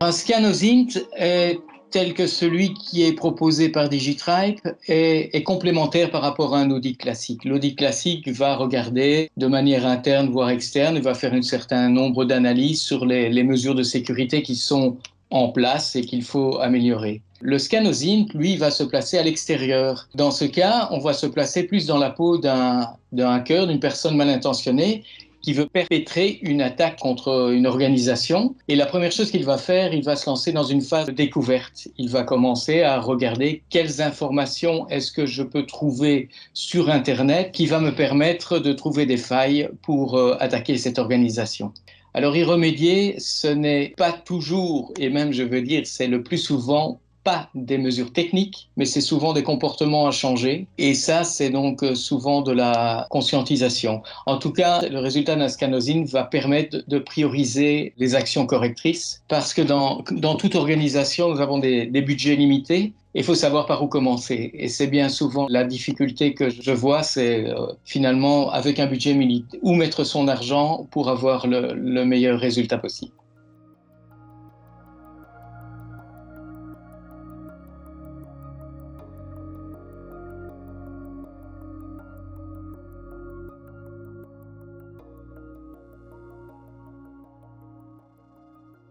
Un ScanOSINT est tel que celui qui est proposé par Digitribe est complémentaire par rapport à un audit classique. L'audit classique va regarder de manière interne voire externe, va faire un certain nombre d'analyses sur les mesures de sécurité qui sont en place et qu'il faut améliorer. Le ScanOSINT, lui, va se placer à l'extérieur. Dans ce cas, on va se placer plus dans la peau d'un hacker, d'une personne mal intentionnée qui veut perpétrer une attaque contre une organisation. Et la première chose qu'il va faire, il va se lancer dans une phase de découverte. Il va commencer à regarder quelles informations est-ce que je peux trouver sur Internet qui va me permettre de trouver des failles pour attaquer cette organisation. Alors y remédier, ce n'est pas toujours, et même je veux dire, c'est le plus souvent pas des mesures techniques, mais c'est souvent des comportements à changer. Et ça, c'est donc souvent de la conscientisation. En tout cas, le résultat d'un ScanOSINT va permettre de prioriser les actions correctrices parce que dans toute organisation, nous avons des budgets limités. Il faut savoir par où commencer. Et c'est bien souvent la difficulté que je vois, c'est finalement, avec un budget limité, où mettre son argent pour avoir le meilleur résultat possible.